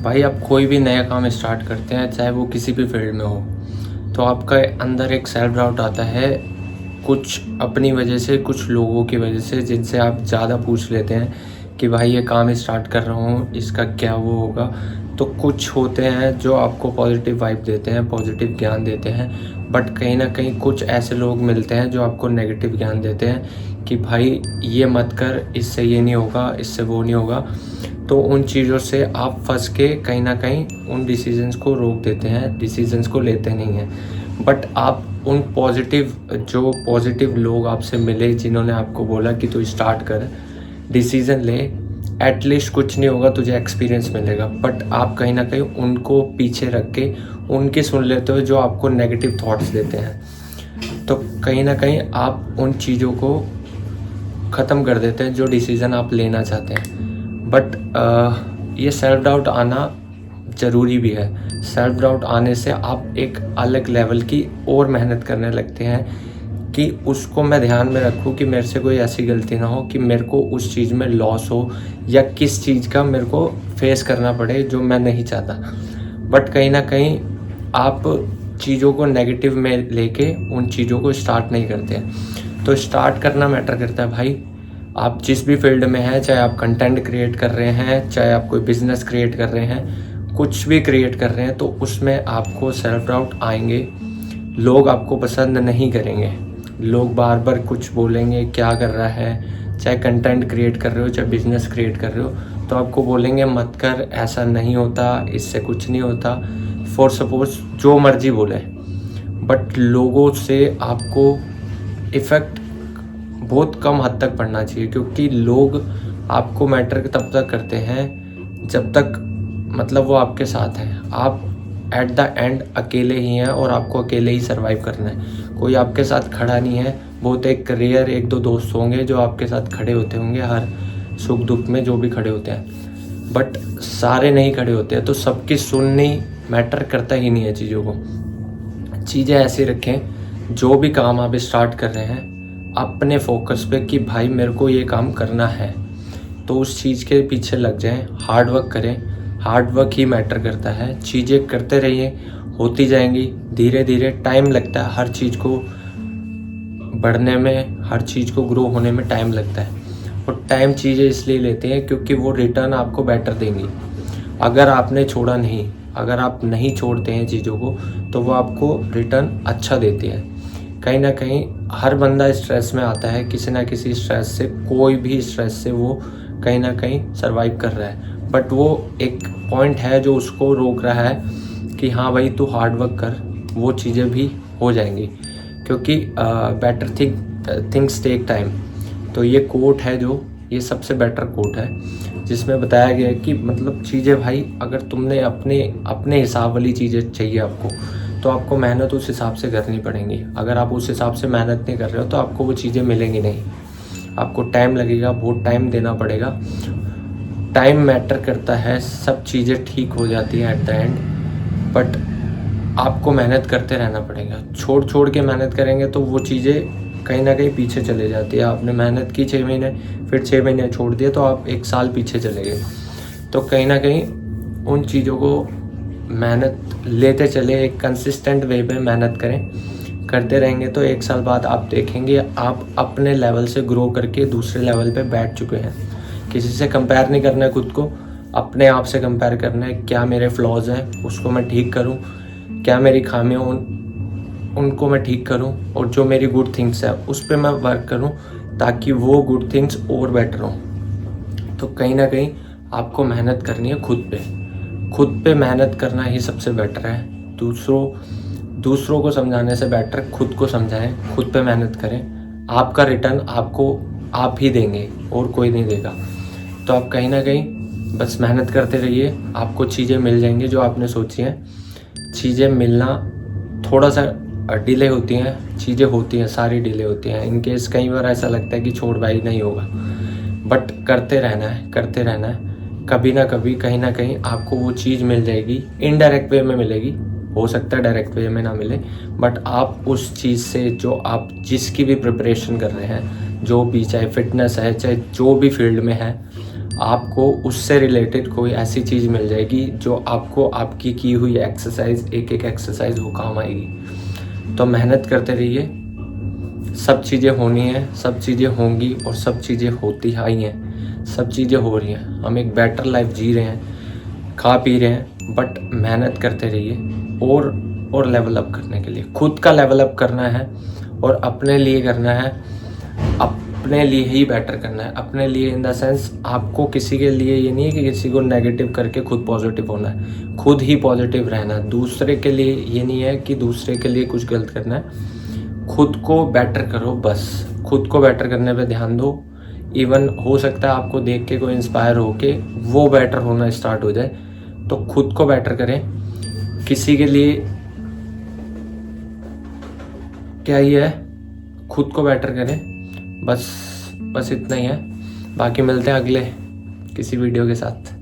भाई आप कोई भी नया काम स्टार्ट करते हैं, चाहे वो किसी भी फील्ड में हो, तो आपका अंदर एक सेल्फ डाउट आता है। कुछ अपनी वजह से, कुछ लोगों की वजह से, जिनसे आप ज़्यादा पूछ लेते हैं कि भाई ये काम स्टार्ट कर रहा हूँ, इसका क्या वो होगा। तो कुछ होते हैं जो आपको पॉजिटिव वाइब देते हैं, पॉजिटिव ज्ञान देते हैं, बट कहीं ना कहीं कुछ ऐसे लोग मिलते हैं जो आपको नेगेटिव ज्ञान देते हैं कि भाई ये मत कर, इससे ये नहीं होगा, इससे वो नहीं होगा। तो उन चीज़ों से आप फंस के कहीं ना कहीं उन डिसीजंस को रोक देते हैं, डिसीजंस को लेते नहीं हैं। बट आप उन पॉजिटिव लोग आपसे मिले, जिन्होंने आपको बोला कि तू स्टार्ट कर, डिसीज़न ले, एटलीस्ट कुछ नहीं होगा, तुझे एक्सपीरियंस मिलेगा। बट आप कहीं ना कहीं उनको पीछे रख के उनकी सुन लेते हो जो आपको नेगेटिव थॉट्स देते हैं। तो कहीं ना कहीं आप उन चीज़ों को ख़त्म कर देते हैं जो डिसीज़न आप लेना चाहते हैं। बट ये सेल्फ डाउट आना ज़रूरी भी है। सेल्फ डाउट आने से आप एक अलग लेवल की और मेहनत करने लगते हैं कि उसको मैं ध्यान में रखूं कि मेरे से कोई ऐसी गलती ना हो कि मेरे को उस चीज़ में लॉस हो, या किस चीज़ का मेरे को फेस करना पड़े जो मैं नहीं चाहता। बट कहीं ना कहीं आप चीज़ों को नेगेटिव में लेके उन चीज़ों को स्टार्ट नहीं करते हैं। तो स्टार्ट करना मैटर करता है भाई। आप जिस भी फील्ड में हैं, चाहे आप कंटेंट क्रिएट कर रहे हैं, चाहे आप कोई बिज़नेस क्रिएट कर रहे हैं, कुछ भी क्रिएट कर रहे हैं, तो उसमें आपको सेल्फ डाउट आएंगे। लोग आपको पसंद नहीं करेंगे, लोग बार बार कुछ बोलेंगे, क्या कर रहा है। चाहे कंटेंट क्रिएट कर रहे हो, चाहे बिज़नेस क्रिएट कर रहे हो, तो आपको बोलेंगे मत कर, ऐसा नहीं होता, इससे कुछ नहीं होता, फॉर सपोज जो मर्जी बोले। बट लोगों से आपको इफ़ेक्ट बहुत कम हद तक पड़ना चाहिए, क्योंकि लोग आपको मैटर तब तक करते हैं जब तक मतलब वो आपके साथ हैं। आप एट द एंड अकेले ही हैं और आपको अकेले ही सरवाइव करना है। कोई आपके साथ खड़ा नहीं है। बहुत एक रेयर 1-2 दोस्त होंगे जो आपके साथ खड़े होते होंगे, हर सुख दुख में जो भी खड़े होते हैं, बट सारे नहीं खड़े होते हैं। तो सबकी सुननी मैटर करता ही नहीं है चीज़ों को। चीज़ें ऐसी रखें, जो भी काम आप स्टार्ट कर रहे हैं अपने फोकस पे कि भाई मेरे को ये काम करना है, तो उस चीज़ के पीछे लग जाएं, हार्ड वर्क करें। हार्ड वर्क ही मैटर करता है। चीज़ें करते रहिए, होती जाएंगी। धीरे धीरे टाइम लगता है हर चीज़ को बढ़ने में, हर चीज़ को ग्रो होने में टाइम लगता है। और टाइम चीज़ें इसलिए लेते हैं क्योंकि वो रिटर्न आपको बेटर देंगी। अगर आपने छोड़ा नहीं, अगर आप नहीं छोड़ते हैं चीज़ों को, तो वो आपको रिटर्न अच्छा देती है। कहीं ना कहीं हर बंदा स्ट्रेस में आता है, किसी ना किसी स्ट्रेस से, कोई भी स्ट्रेस से वो कहीं ना कहीं सरवाइव कर रहा है। बट वो एक पॉइंट है जो उसको रोक रहा है कि हाँ भाई तू हार्ड वर्क कर, वो चीज़ें भी हो जाएंगी। क्योंकि बेटर थिंग्स टेक टाइम। तो ये कोट है, जो ये सबसे बेटर कोट है, जिसमें बताया गया है कि मतलब चीज़ें भाई, अगर तुमने अपने हिसाब वाली चीज़ें चाहिए आपको, तो आपको मेहनत उस हिसाब से करनी पड़ेंगी। अगर आप उस हिसाब से मेहनत नहीं कर रहे हो तो आपको वो चीज़ें मिलेंगी नहीं। आपको टाइम लगेगा, बहुत टाइम देना पड़ेगा। टाइम मैटर करता है, सब चीज़ें ठीक हो जाती हैं एट द एंड। बट आपको मेहनत करते रहना पड़ेगा। छोड़ छोड़ के मेहनत करेंगे तो वो चीज़ें कहीं ना कहीं पीछे चले जाती है। आपने मेहनत की 6 महीने, फिर 6 महीने छोड़ दिए, तो आप 1 साल पीछे चले गए। तो कहीं ना कहीं उन चीज़ों को मेहनत लेते चले, एक कंसिस्टेंट वे में मेहनत करें। करते रहेंगे तो 1 साल बाद आप देखेंगे आप अपने लेवल से ग्रो करके दूसरे लेवल पे बैठ चुके हैं। किसी से कंपेयर नहीं करना है खुद को, अपने आप से कंपेयर करना है। क्या मेरे फ्लॉज हैं, उसको मैं ठीक करूं, क्या मेरी खामियां उनको मैं ठीक करूं, और जो मेरी गुड थिंग्स है उस पर मैं वर्क करूं, ताकि वो गुड थिंग्स और बेटर हों। तो कहीं ना कहीं आपको मेहनत करनी है खुद पे मेहनत करना ही सबसे बेटर है। दूसरों को समझाने से बेटर खुद को समझाएं, खुद पे मेहनत करें। आपका रिटर्न आपको आप ही देंगे और कोई नहीं देगा। तो आप कहीं ना कहीं बस मेहनत करते रहिए, आपको चीज़ें मिल जाएंगी जो आपने सोची हैं। चीज़ें मिलना थोड़ा सा डिले होती हैं, चीज़ें होती हैं, सारी डिले होती हैं। इनकेस कई बार ऐसा लगता है कि छोड़ भाई नहीं होगा, बट करते रहना है। कभी ना कभी कहीं ना कहीं आपको वो चीज़ मिल जाएगी। इनडायरेक्ट वे में मिलेगी, हो सकता है डायरेक्ट वे में ना मिले, बट आप उस चीज़ से जो आप जिसकी भी प्रिपरेशन कर रहे हैं, जो भी, चाहे फिटनेस है, चाहे जो भी फील्ड में है, आपको उससे रिलेटेड कोई ऐसी चीज़ मिल जाएगी जो आपको आपकी की हुई एक्सरसाइज, एक एक एक्सरसाइज वो काम आएगी। तो मेहनत करते रहिए, सब चीज़ें होनी है, सब चीज़ें होंगी और सब चीज़ें होती आई हैं, सब चीज़ें हो रही हैं। हम एक बेटर लाइफ जी रहे हैं, खा पी रहे हैं, बट मेहनत करते रहिए और लेवल अप करने के लिए खुद का लेवल अप करना है और अपने लिए करना है, अपने लिए ही बेटर करना है। अपने लिए इन द सेंस आपको किसी के लिए ये नहीं है कि किसी को नेगेटिव करके खुद पॉजिटिव होना है, खुद ही पॉजिटिव रहना है। दूसरे के लिए ये नहीं है कि दूसरे के लिए कुछ गलत करना है, खुद को बेटर करो, बस खुद को बेटर करने पे ध्यान दो। इवन हो सकता है आपको देख के कोई इंस्पायर हो के वो बेटर होना स्टार्ट हो जाए, तो खुद को बेटर करें। किसी के लिए क्या ही है, खुद को बेटर करें, बस इतना ही है। बाकी मिलते हैं अगले किसी वीडियो के साथ।